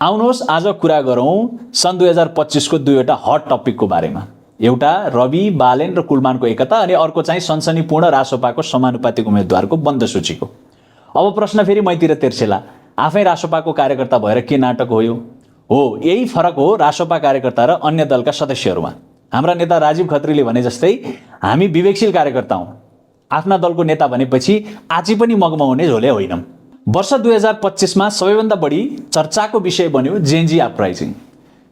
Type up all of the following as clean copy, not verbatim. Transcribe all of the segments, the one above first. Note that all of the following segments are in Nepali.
आउनुहोस् आज कुरा गरौँ सन् 2025 को दुईवटा हट टपिकको बारेमा। एउटा रवि बालेन र कुलमानको एकता अनि अर्को चाहिँ सनसनीपूर्ण रासोपाको समानुपातिक उम्मेदवारको बन्द सूचीको। अब प्रश्न फेरि मैतिर तेर्सेला, आफै रासोपाको कार्यकर्ता भएर के नाटक हो यो? हो, यही फरक हो रासोपा कार्यकर्ता र अन्य दलका सदस्यहरूमा। हाम्रा नेता राजीव खत्रीले भने जस्तै हामी विवेकशील कार्यकर्ता हौँ। आफ्ना दलको नेता भनेपछि आची पनि मगमगाउने झोले होइनौँ। वर्ष 2025 मा सबैभन्दा बढी चर्चाको विषय बन्यो जेनजी अपराइजिङ।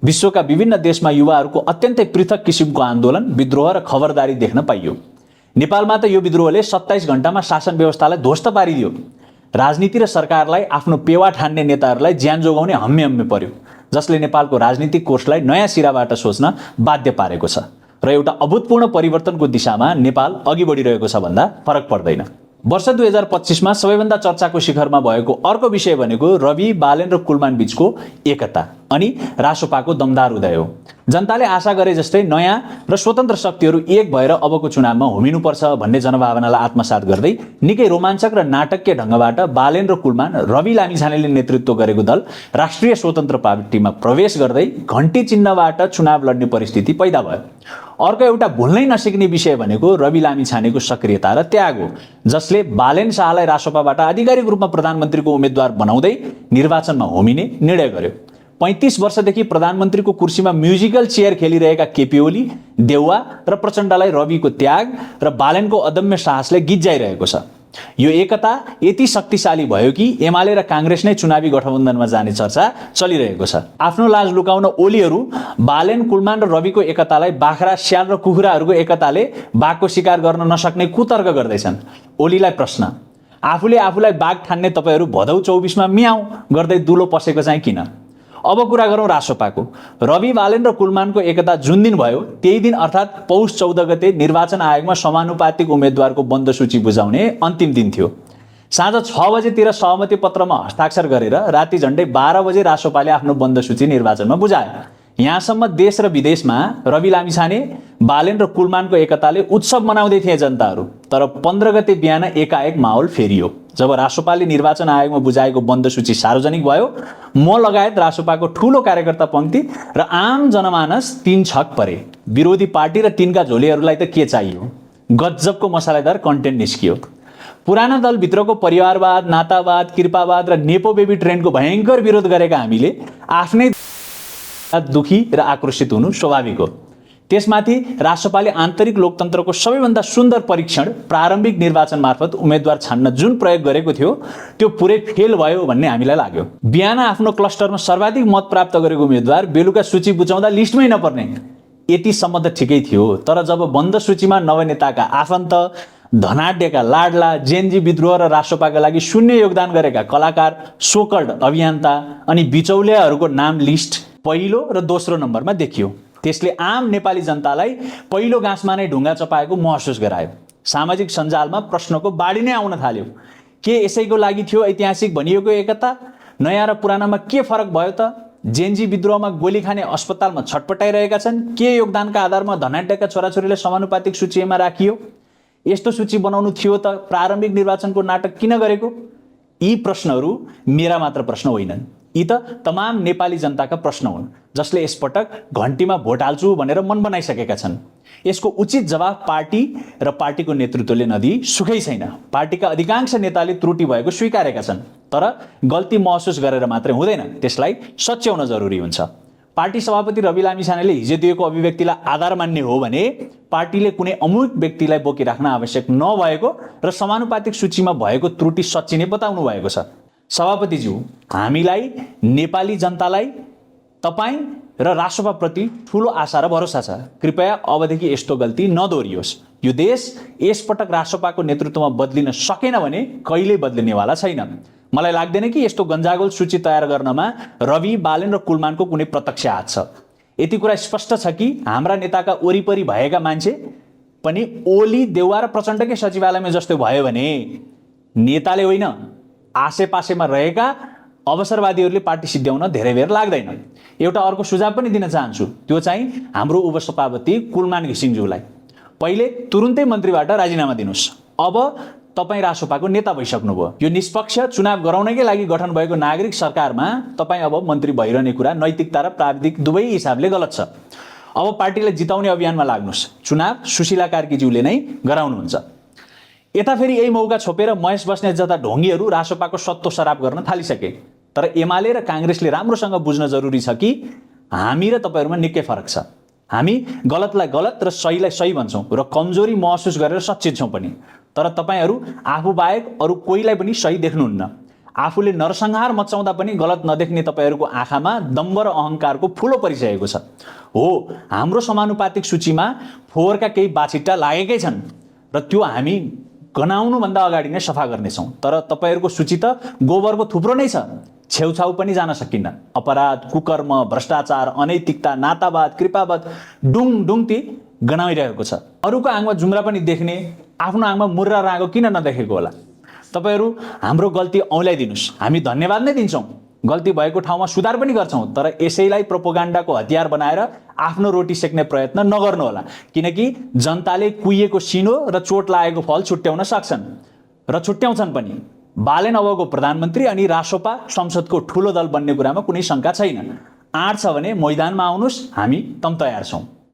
विश्वका विभिन्न देशमा युवाहरूको अत्यन्तै पृथक किसिमको आन्दोलन, विद्रोह र खबरदारी देख्न पाइयो। नेपालमा त यो विद्रोहले 27 घण्टामा शासन व्यवस्थालाई ध्वस्त पारिदियो। राजनीति र सरकारलाई आफ्नो पेवा ठान्ने नेताहरूलाई ज्यान जोगाउने हम्मे हम्मे पर्यो, जसले नेपालको राजनीतिक कोर्सलाई नयाँ सिराबाट सोच्न बाध्य पारेको छ र एउटा अभूतपूर्ण परिवर्तनको दिशामा नेपाल अघि बढिरहेको छ भन्दा फरक पर्दैन। वर्ष 2025 मा सबैभन्दा चर्चाको शिखरमा भएको अर्को विषय भनेको रवि बालेन र कुलमान बीचको एकता अनि रासोपाको दमदार उदय हो। जनताले आशा गरे जस्तै नयाँ र स्वतन्त्र शक्तिहरू एक भएर अबको चुनावमा होमिनुपर्छ भन्ने जनभावनालाई आत्मसात गर्दै निकै रोमाञ्चक र नाटकीय ढङ्गबाट बालेन र कुलमान रवि लामिछानेले नेतृत्व गरेको दल राष्ट्रिय स्वतन्त्र पार्टीमा प्रवेश गर्दै घण्टी चिन्हबाट चुनाव लड्ने परिस्थिति पैदा भयो। अर्को एउटा भुल्नै नसिक्ने विषय भनेको रवि लामिछानेको सक्रियता र त्याग हो, जसले बालेन शाहलाई रासोपाबाट आधिकारिक रूपमा प्रधानमन्त्रीको उम्मेद्वार बनाउँदै निर्वाचनमा होमिने निर्णय गर्यो। 35 वर्षदेखि प्रधानमन्त्रीको कुर्सीमा म्युजिकल चेयर खेलिरहेका केपी ओली, देउवा र प्रचण्डलाई रविको त्याग र बालेनको अदम्य साहसले गिज्जाइरहेको छ। यो एकता यति शक्तिशाली भयो कि एमाले र काङ्ग्रेस नै चुनावी गठबन्धनमा जाने चर्चा चलिरहेको छ। आफ्नो लाज लुकाउन ओलीहरू बालेन, कुलमान र रविको एकतालाई बाख्रा, स्याल र कुखुराहरूको एकताले बाघको शिकार गर्न नसक्ने कुतर्क गर्दैछन्। ओलीलाई प्रश्न, आफूले आफूलाई बाघ ठान्ने तपाईहरू भदौ 24 मा मियाउ गर्दै दुलो पसेको चाहिँ किन? अब कुरा गरौँ रासोपाको। रवि बालेन र कुलमानको एकता जुन दिन भयो त्यही दिन अर्थात् पौष 14 गते निर्वाचन आयोगमा समानुपातिक उम्मेद्वारको बन्द सूची बुझाउने अन्तिम दिन थियो। साँझ 6 बजेतिर सहमति पत्रमा हस्ताक्षर गरेर राति झन्डै 12 बजे रासोपाले आफ्नो बन्द सूची निर्वाचनमा बुझायो। यहाँसम्म देश र विदेशमा रवि लामिछाने, बालेन र कुलमानको एकताले उत्सव मनाउँदै थिए जनताहरू। तर 15 गते बिहान एकाएक माहौल फेरियो। जब रासोपाले निर्वाचन आयोगमा बुझाएको बन्द सूची सार्वजनिक भयो, म लगायत रासोपाको ठूलो कार्यकर्ता पङ्क्ति र आम जनमानस तीन छक परे। विरोधी पार्टी र तिनका झोलीहरूलाई त के चाहियो? गजबको मसालेदार कन्टेन्ट निस्कियो। पुराना दलभित्रको परिवारवाद, नातावाद, कृपावाद र नेपो बेबी ट्रेन्डको भयङ्कर विरोध गरेका हामीले आफ्नै दुखी र आक्रोशित हुनु स्वाभाविक हो। त्यसमाथि रासोपाले आन्तरिक लोकतन्त्रको सबैभन्दा सुन्दर परीक्षण प्रारम्भिक निर्वाचन मार्फत उम्मेद्वार छान्न जुन प्रयोग गरेको थियो त्यो पुरै फेल भयो भन्ने हामीलाई लाग्यो। बिहान आफ्नो क्लस्टरमा सर्वाधिक मत प्राप्त गरेको उम्मेद्वार बेलुका सूची बुझाउँदा लिस्टमै नपर्ने, यतिसम्म त ठिकै थियो। तर जब बन्द सूचीमा नवनेताका आफन्त, धनाढ्यका लाडला, जेनजी विद्रोह र रासोपाका लागि शून्य योगदान गरेका कलाकार, सोकल्ड अभियन्ता अनि बिचौलियाहरूको नाम लिस्ट पहिलो र दोस्रो नम्बरमा देखियो। त्यसले आम नेपाली जनतालाई पहिलो गाँसमा नै ढुङ्गा चपाएको महसुस गरायो। सामाजिक सञ्जालमा प्रश्नको बाढी नै आउन थाल्यो। के यसैको लागि थियो ऐतिहासिक भनिएको एकता? नयाँ र पुरानामा के फरक भयो त? जेनजी विद्रोहमा गोली खाने अस्पतालमा छटपटाइरहेका छन्। के योगदानका आधारमा धनाढ्यका छोराछोरीलाई समानुपातिक सूचीमा राखियो? यस्तो सूची बनाउनु थियो त प्रारम्भिक निर्वाचनको नाटक किन गरेको? यी प्रश्नहरू मेरा मात्र प्रश्न होइनन्, यी त तमाम नेपाली जनताका प्रश्न हुन्, जसले यसपटक घन्टीमा भोट हाल्छु भनेर मन बनाइसकेका छन्। यसको उचित जवाफ पार्टी र पार्टीको नेतृत्वले नदिई सुखै छैन। पार्टीका अधिकांश नेताले त्रुटि भएको स्वीकारेका छन्, तर गल्ती महसुस गरेर मात्रै हुँदैन, त्यसलाई सच्याउन जरुरी हुन्छ। पार्टी सभापति रवि लामिछानेले हिजो दिएको अभिव्यक्तिलाई आधार मान्ने हो भने पार्टीले कुनै अमूर्त व्यक्तिलाई बोकिराख्न आवश्यक नभएको र समानुपातिक सूचीमा भएको त्रुटि सच्चिने बताउनु भएको छ। सभापतिज्यू, हामीलाई, नेपाली जनतालाई तपाईँ र रासोपाप्रति ठूलो आशा र भरोसा छ। कृपया अबदेखि यस्तो गल्ती नदोहोरियोस्। यो देश यसपटक रासोपाको नेतृत्वमा बदलिन सकेन भने कहिल्यै बदलिनेवाला छैन। मलाई लाग्दैन कि यस्तो गन्जागोल सूची तयार गर्नमा रवि, बालेन र कुलमानको कुनै प्रत्यक्ष हात छ। यति कुरा स्पष्ट छ कि हाम्रा नेताका वरिपरि भएका मान्छे पनि ओली, देउवा र प्रचण्डकै सचिवालयमा जस्तो भयो भने नेताले होइन, आसेपासेमा रहेका अवसरवादीहरूले पार्टी सिद्ध्याउन धेरै बेर लाग्दैन। एउटा अर्को सुझाव पनि दिन चाहन्छु, त्यो चाहिँ हाम्रो उपसभापति कुलमान घिसिङज्यूलाई। पहिले तुरुन्तै मन्त्रीबाट राजीनामा दिनुहोस्। अब तपाईँ रासोपाको नेता भइसक्नुभयो। यो निष्पक्ष चुनाव गराउनकै लागि गठन भएको नागरिक सरकारमा तपाईँ अब मन्त्री भइरहने कुरा नैतिकता र प्राविधिक दुवै हिसाबले गलत छ। अब पार्टीलाई जिताउने अभियानमा लाग्नुहोस्। चुनाव सुशीला कार्कीज्यूले नै गराउनुहुन्छ। यता फेरि यही मौका छोपेर महेश बस्नेत जस्ता ढोङ्गीहरू रासोपाको सत्तो सराप गर्न थालिसके। तर एमाले र काङ्ग्रेसले राम्रोसँग बुझ्न जरुरी छ कि हामी र तपाईँहरूमा निकै फरक छ। हामी गलतलाई गलत र सहीलाई सही भन्छौँ र कमजोरी महसुस गरेर सच्चिन्छौँ पनि। तर तपाईँहरू आफू बाहेक अरू कोहीलाई पनि सही देख्नुहुन्न। आफूले नरसंहार मचाउँदा पनि गलत नदेख्ने तपाईँहरूको आँखामा दम्ब र अहङ्कारको फुलो परिसकेको छ। हो, हाम्रो समानुपातिक सूचीमा फोहोरका केही बाछिट्टा लागेकै छन् र त्यो हामी गनाउनुभन्दा अगाडि नै सफा गर्नेछौँ। तर तपाईँहरूको सूची त गोबरको थुप्रो नै छ, छेउछाउ पनि जान सकिन्न। अपराध, कुकर्म, भ्रष्टाचार, अनैतिकता, नातावाद, कृपावाद डुङ ती गनाइरहेको छ। अरूको आँगमा जुम्रा पनि देख्ने, आफ्नो आँगमा मुर्रा रागो किन नदेखेको होला? तपाईँहरू हाम्रो गल्ती औँल्याइदिनुहोस्, हामी धन्यवाद नै दिन्छौँ। गल्ती भएको ठाउँमा सुधार पनि गर्छौँ, तर यसैलाई प्रोपोगन्डाको हतियार बनाएर आफ्नो रोटी सेक्ने प्रयत्न नगर्नुहोला, किनकि जनताले कुहिएको सिनो र चोट लागेको फल छुट्याउन सक्छन् र छुट्याउँछन् पनि। बालेन अबको प्रधानमन्त्री अनि रासोपा संसदको ठुलो दल बन्ने कुरामा कुनै शङ्का छैन। आँट छ भने मैदानमा आउनुहोस्, हामी तयार छौँ।